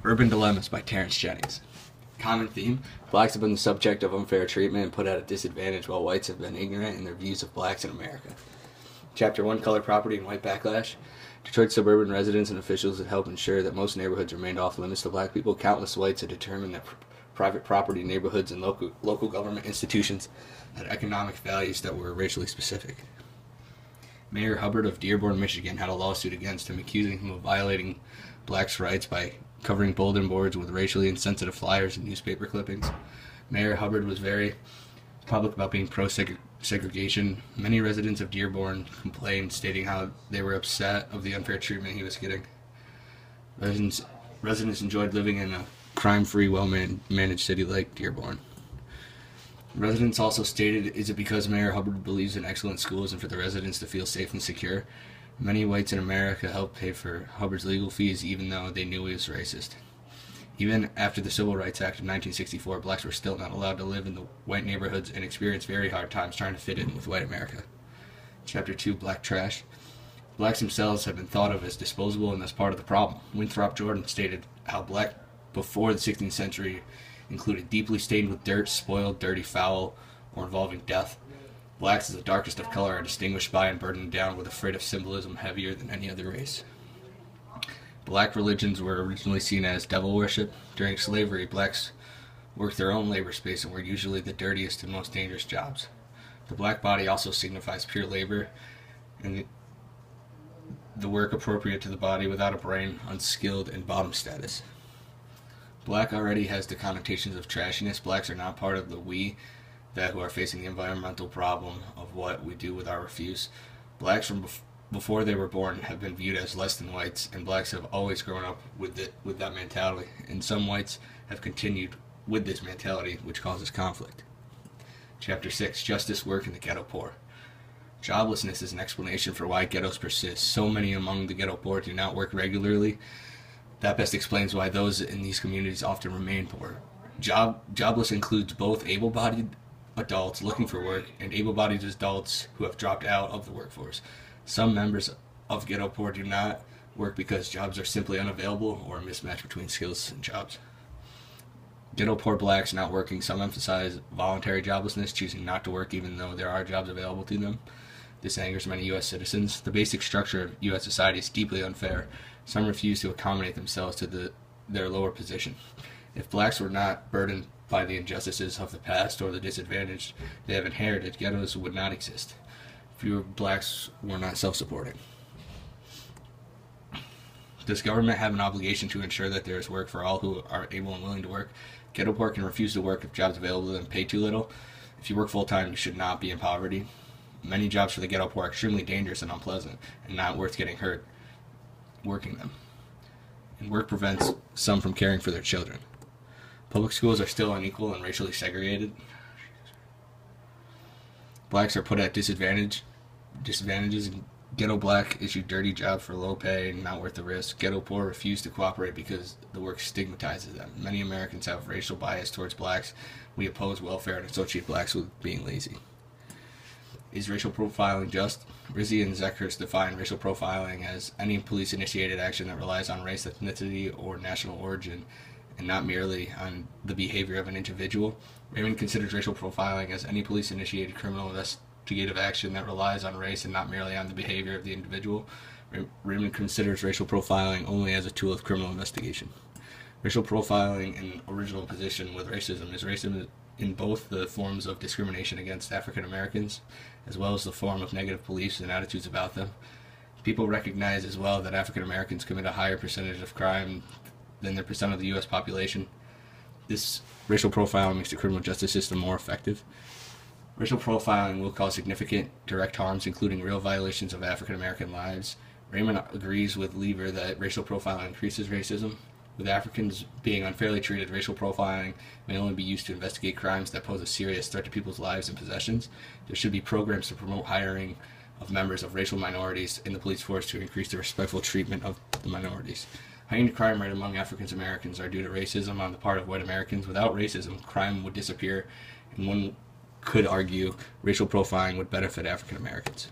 Urban Dilemmas by Terence Jennings. Common theme: blacks have been the subject of unfair treatment and put at a disadvantage, while whites have been ignorant in their views of blacks in America. Chapter 1: Color Property and White Backlash. Detroit suburban residents and officials that help ensure that most neighborhoods remained off limits to black people. Countless whites had determined that private property, neighborhoods, and local government institutions had economic values that were racially specific. Mayor Hubbard of Dearborn, Michigan, had a lawsuit against him, accusing him of violating blacks' rights by covering bulletin boards with racially insensitive flyers and newspaper clippings. Mayor Hubbard was very public about being pro-segregation. Many residents of Dearborn complained, stating how they were upset of the unfair treatment he was getting. Residents enjoyed living in a crime-free, well-managed city like Dearborn. Residents also stated, is it because Mayor Hubbard believes in excellent schools and for the residents to feel safe and secure? Many whites in America helped pay for Hubbard's legal fees even though they knew he was racist. Even after the Civil Rights Act of 1964, blacks were still not allowed to live in the white neighborhoods and experienced very hard times trying to fit in with white America. Chapter 2: Black Trash. Blacks themselves have been thought of as disposable and as part of the problem. Winthrop Jordan stated how black before the 16th century included deeply stained with dirt, spoiled, dirty, foul, or involving death. Blacks as the darkest of color are distinguished by and burdened down with a freight of symbolism heavier than any other race. Black religions were originally seen as devil worship. During slavery, blacks worked their own labor space and were usually the dirtiest and most dangerous jobs. The black body also signifies pure labor and the work appropriate to the body without a brain, unskilled, and bottom status. Black already has the connotations of trashiness. Blacks are not part of the we that who are facing the environmental problem of what we do with our refuse. Blacks from before they were born have been viewed as less than whites, and blacks have always grown up with that mentality, and some whites have continued with this mentality, which causes conflict. Chapter 6: Justice, Work, and the Ghetto Poor. Joblessness is an explanation for why ghettos persist. So many among the ghetto poor do not work regularly. That best explains why those in these communities often remain poor. Jobless includes both able-bodied adults looking for work and able-bodied adults who have dropped out of the workforce. Some members of ghetto poor do not work because jobs are simply unavailable or a mismatch between skills and jobs. Ghetto poor blacks not working. Some emphasize voluntary joblessness, choosing not to work even though there are jobs available to them. This angers many U.S. citizens. The basic structure of U.S. society is deeply unfair. Some refuse to accommodate themselves to their lower position. If blacks were not burdened by the injustices of the past or the disadvantage they have inherited, ghettos would not exist. Fewer blacks were not self-supporting. Does government have an obligation to ensure that there is work for all who are able and willing to work? Ghetto poor can refuse to work if jobs available to them pay too little. If you work full-time, you should not be in poverty. Many jobs for the ghetto poor are extremely dangerous and unpleasant, and not worth getting hurt working them. And work prevents some from caring for their children. Public schools are still unequal and racially segregated. Blacks are put at disadvantages, and ghetto black issue dirty jobs for low pay and not worth the risk. Ghetto poor refuse to cooperate because the work stigmatizes them. Many Americans have racial bias towards blacks. We oppose welfare and associate blacks with being lazy. Is racial profiling just? Rizzi and Zechers define racial profiling as any police-initiated action that relies on race, ethnicity, or national origin, and not merely on the behavior of an individual. Raymond considers racial profiling as any police-initiated criminal investigative action that relies on race and not merely on the behavior of the individual. Raymond considers racial profiling only as a tool of criminal investigation. Racial profiling in original position with racism is racism in both the forms of discrimination against African Americans as well as the form of negative beliefs and attitudes about them. People recognize as well that African Americans commit a higher percentage of crime than their percent of the U.S. population. This racial profiling makes the criminal justice system more effective. Racial profiling will cause significant direct harms, including real violations of African American lives. Raymond agrees with Lever that racial profiling increases racism. With Africans being unfairly treated, racial profiling may only be used to investigate crimes that pose a serious threat to people's lives and possessions. There should be programs to promote hiring of members of racial minorities in the police force to increase the respectful treatment of the minorities. Heightened crime rate among African Americans are due to racism on the part of white Americans. Without racism, crime would disappear, and one could argue racial profiling would benefit African Americans.